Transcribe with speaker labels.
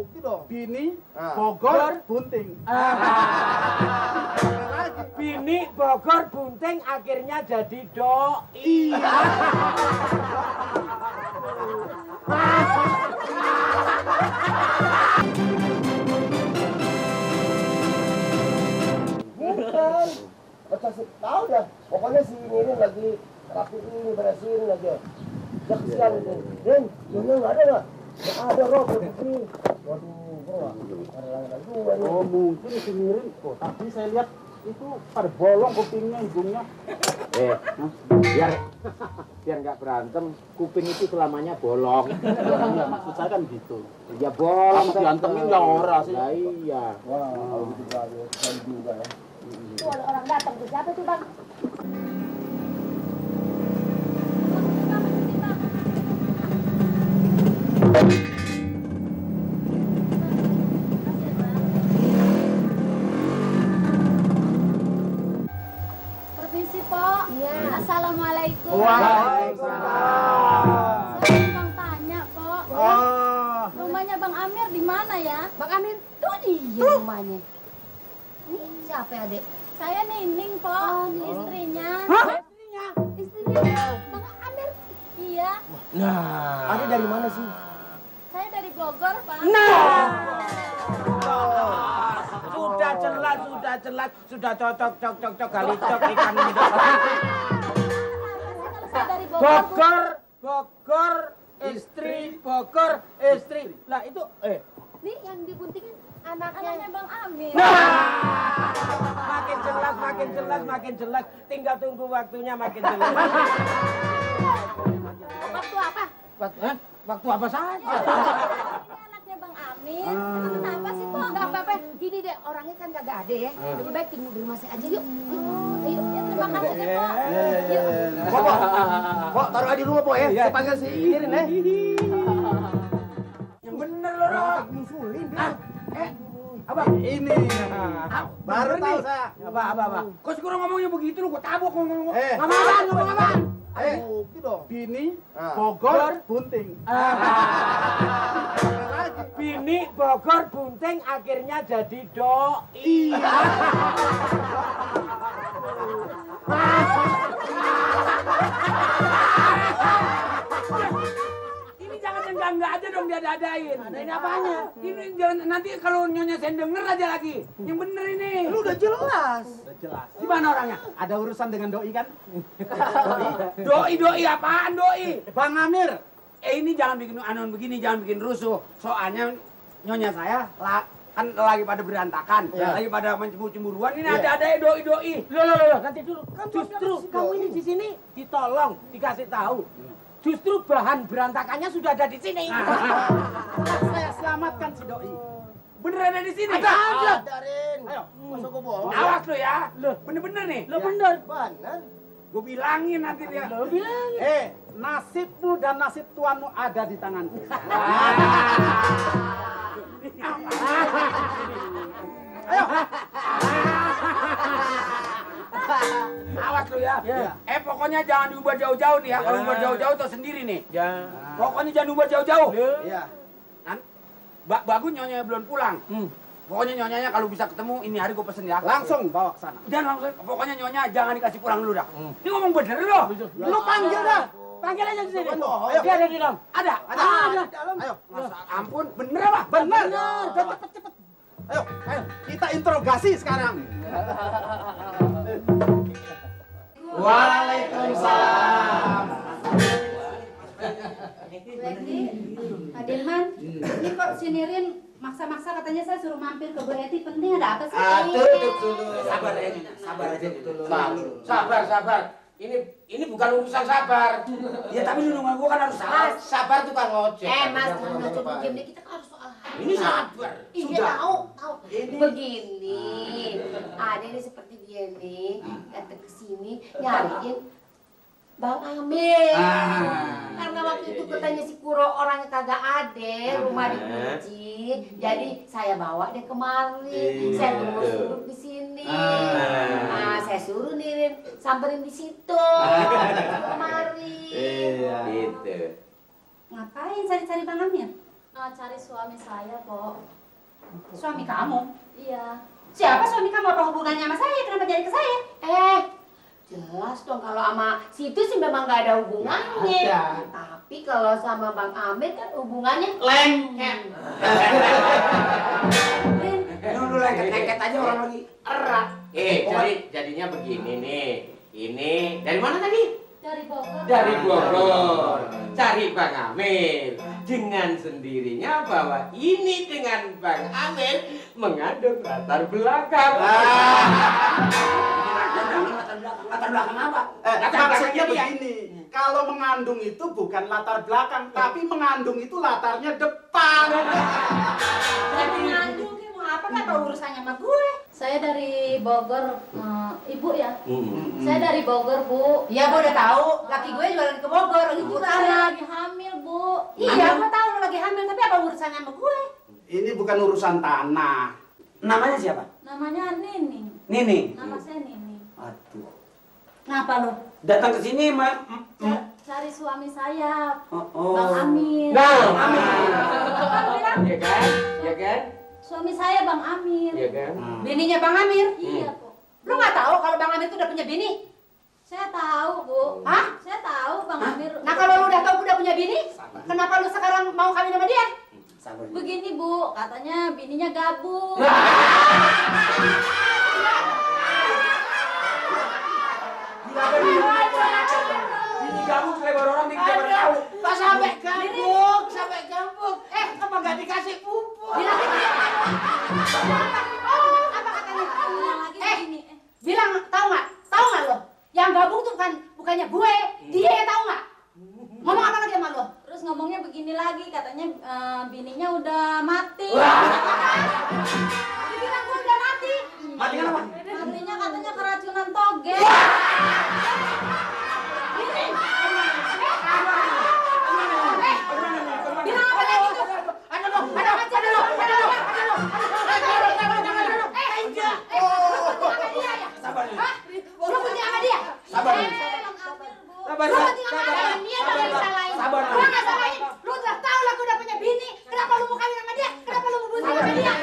Speaker 1: Bukti dong.
Speaker 2: Bini, Bogor, Bunting.
Speaker 3: Bini, Bogor, Bunting akhirnya jadi doi.
Speaker 1: Bukan. Kasih tahu dah. Pokoknya si Nirin lagi rapiin, bersihin aja. Udah kesian itu. Den, Nyonya nggak ada nggak? Nggak ada, Rob. Putri. Waduh, kok nggak ada langganan dua nih.
Speaker 2: Oh, mungkin si Nirin. Oh, tapi saya lihat itu pada bolong kupingnya, hidungnya.
Speaker 3: Biar nggak berantem, kuping itu selamanya bolong.
Speaker 2: Ya, maksud saya kan gitu.
Speaker 3: Ya bolong.
Speaker 2: Aku diantengin nggak ora sih.
Speaker 3: Nah, iya.
Speaker 1: Wah, kalau gitu banget. Keren juga ya.
Speaker 4: Tuh ada orang datang tuh. Siapa tuh, Bang?
Speaker 5: Permisi, Pok.
Speaker 4: Iya.
Speaker 5: Assalamualaikum.
Speaker 2: Waalaikumsalam.
Speaker 5: Saya numpang tanya, Pok.
Speaker 2: Oh,
Speaker 5: Rumahnya Bang Amir di mana ya?
Speaker 4: Bang Amin, tuh dia rumahnya. Ini siapa ya, Dek?
Speaker 5: Saya Nining, Pok.
Speaker 4: Oh, Nining.
Speaker 5: Istrinya.
Speaker 4: Istrinya Bang Amir.
Speaker 5: Iya.
Speaker 1: Ada dari mana sih?
Speaker 5: Saya dari Bogor, Pak.
Speaker 3: Sudah jelas, sudah cocok kali cok ikan ini.
Speaker 5: Kalau saya dari
Speaker 3: Bogor, Bogor, istri. Lah itu,
Speaker 4: Nih yang dibuntingin
Speaker 5: anaknya
Speaker 4: anaknya.
Speaker 5: Bang Amir.
Speaker 3: makin jelas. Tinggal tunggu waktunya makin jelas.
Speaker 4: Waktu apa?
Speaker 3: Waktu apa saja?
Speaker 5: Ini anaknya Bang Amir. Emang kenapa sih, Pok?
Speaker 4: Enggak apa-apa. Gini deh, orangnya kan kagak ada ya. Lebih baik tinggal di rumah saya aja yuk. Ayo.
Speaker 5: Ya, terima kasih deh, Pok.
Speaker 1: Pok, taruh aja di rumah, Pok ya. Saya panggil si Nirin ya.
Speaker 3: Yang bener loh, Rok.
Speaker 1: Musulin,
Speaker 3: Abang,
Speaker 2: ini.
Speaker 1: baru tahu saya.
Speaker 3: Apa? Kok sekarang ngomongnya begitu lu, gua tabok ngomong.
Speaker 1: Eh.
Speaker 3: Ngomong apaan?
Speaker 1: Bukti dong.
Speaker 2: Bini,
Speaker 1: Ah.
Speaker 2: Bogor, Bunting.
Speaker 3: Bini, Bogor, Bunting akhirnya jadi doi. Ini jangan enggak aja dong diada-adain. Ini apanya? Ini jangan nanti kalau Nyonya saya denger aja lagi. Yang bener ini.
Speaker 1: Lu udah jelas.
Speaker 3: Di mana orangnya?
Speaker 2: Ada urusan dengan doi kan?
Speaker 3: Doi apaan doi?
Speaker 2: Bang Amir.
Speaker 3: Ini jangan bikin anon begini, jangan bikin rusuh. Soalnya Nyonya saya kan lagi pada berantakan, lagi pada mencemburu-cemburuan. Ini ada doi. Loh, nanti dulu. Justru kamu ini di sini ditolong, dikasih tahu. Justru bahan berantakannya sudah ada di sini.
Speaker 2: Saya selamatkan si doi.
Speaker 3: Bener ada di sini.
Speaker 1: Ada, Rin. Ayo, masa gua bohong?
Speaker 3: Awas lo ya. Bener-bener nih.
Speaker 2: Bener.
Speaker 1: Bener.
Speaker 3: Gue bilangin nanti dia.
Speaker 2: Nasibmu dan nasib tuanmu ada di tanganku.
Speaker 3: Awas lu ya. Pokoknya jangan diubah jauh-jauh nih ya. Kalau ubah jauh-jauh tuh sendiri nih. Pokoknya jangan ubah jauh-jauh.
Speaker 1: Iya.
Speaker 3: Bagus Nyonya belum pulang. Pokoknya Nyonyanya kalau bisa ketemu ini hari gue pesen ya.
Speaker 2: Langsung bawa ke sana.
Speaker 3: Dan langsung. Pokoknya Nyonya jangan dikasih pulang dulu dah. Ini ngomong bener loh.
Speaker 2: Lu panggil dah.
Speaker 3: Panggil aja di sini.
Speaker 1: Ayo.
Speaker 3: Dia ada di dalam. Ada.
Speaker 1: Ayo.
Speaker 3: Masa ampun, bener apa?
Speaker 2: Bener. Cepet. Ayo. Kita interogasi sekarang. Waalaikumsalam.
Speaker 5: Pak Dirman, ini kok si Nirin maksa-maksa katanya saya suruh mampir ke Bu Eti. Penting ada apa sih?
Speaker 6: Duduk dulu. Sabar ya, sabar aja dulu.
Speaker 3: Sabar. Ini bukan urusan sabar. Ya tapi lu nunggu gua kan harus sabar.
Speaker 6: Sabar tuh Kang Ojek.
Speaker 4: Mas, kalau ngajak diam deh, kita kan harus soal hari.
Speaker 3: Ini sabar.
Speaker 4: Iya tahu. Begini, ada ini seperti dia nih, datang ke sini nyariin Bang Amir. Karena waktu itu katanya si Kuro orangnya kagak ada, rumah dikunci. Jadi saya bawa dia kemari. Saya suruh di sini. Nah, saya suruh Nirin samperin di situ. Kemari.
Speaker 6: Iya. Gitu.
Speaker 5: Ngapain cari-cari Bang Amir? Cari suami saya, Pok.
Speaker 4: Suami kamu?
Speaker 5: Iya.
Speaker 4: Siapa suami kamu? Apa hubungannya sama saya? Kenapa jadi ke saya? Jelas dong kalau sama situ sih memang nggak ada hubungannya.
Speaker 6: Ada.
Speaker 4: Tapi kalau sama Bang Amir kan hubungannya
Speaker 6: Lengket.
Speaker 3: Dulu lengket-lengket aja orang lagi
Speaker 6: Erat. Jadinya begini nih. Ini dari mana tadi?
Speaker 5: Dari Bogor.
Speaker 6: Dari Bogor. Cari Bang Amir. Dengan sendirinya bahwa ini dengan Bang Amir mengandung latar belakang.
Speaker 3: latar belakang apa?
Speaker 2: Maksudnya begini, kalau mengandung itu bukan latar belakang, tapi mengandung itu latarnya depan.
Speaker 4: Saya mengandung, mau apa kan tahu urusannya sama gue?
Speaker 5: Saya dari Bogor, Ibu ya. Saya dari Bogor, Bu.
Speaker 4: Iya, gue udah tahu. Laki gue juga lagi ke Bogor, lagi
Speaker 5: Ibu
Speaker 4: urusannya.
Speaker 5: saya lagi hamil, Bu.
Speaker 4: Iya, gue tahu lo lagi hamil, tapi apa urusannya sama gue?
Speaker 2: Ini bukan urusan tanah.
Speaker 3: Namanya siapa?
Speaker 5: Namanya Nining.
Speaker 3: Nining.
Speaker 5: Nama saya Nining.
Speaker 3: Aduh.
Speaker 4: Kenapa lo?
Speaker 3: Datang ke sini,
Speaker 5: Cari suami saya,
Speaker 3: Oh.
Speaker 5: Bang Amir.
Speaker 6: Nah,
Speaker 5: Kan bilang,
Speaker 6: ya kan? Ya kan?
Speaker 5: suami saya Bang Amir.
Speaker 6: Ya kan?
Speaker 4: Bininya Bang Amir?
Speaker 5: Iya, Bu.
Speaker 4: Lo nggak tahu kalau Bang Amir itu udah punya bini?
Speaker 5: Saya tahu, Bu.
Speaker 4: Hah?
Speaker 5: Saya tahu Bang Amir.
Speaker 4: Nah kalau lo udah tahu udah punya bini, kenapa lo sekarang mau kawin sama dia?
Speaker 3: Sabar.
Speaker 5: Begini, Bu, katanya bininya gabung.
Speaker 3: Ini gabung selebar orang di kita tahu.
Speaker 6: Kok sampai gabung? Apa nggak dikasih pupuk?
Speaker 4: Bilang apa katanya?
Speaker 5: Lagi begini.
Speaker 4: Bilang tahu nggak lo? Yang gabung tuh bukannya gue, dia yang tahu nggak? Ngomong apa lagi sama lo?
Speaker 5: Terus ngomongnya begini lagi, katanya bininya udah mati.
Speaker 4: Dia bilang gue udah mati.
Speaker 3: Mati kenapa?
Speaker 5: Matinya katanya keracunan toge.
Speaker 4: Bilang apa lagi tuh? Ada lo.
Speaker 3: Sabar.
Speaker 4: Lo punya sama dia?
Speaker 3: Sabar.
Speaker 4: Lo punya sama dia dong yang disalahin.
Speaker 3: Sabar.
Speaker 4: Lo nggak salahin. Lo udah tahu lah gue udah punya bini. Kenapa lo mau kawin sama dia? Kenapa lo mau bunuh sama dia?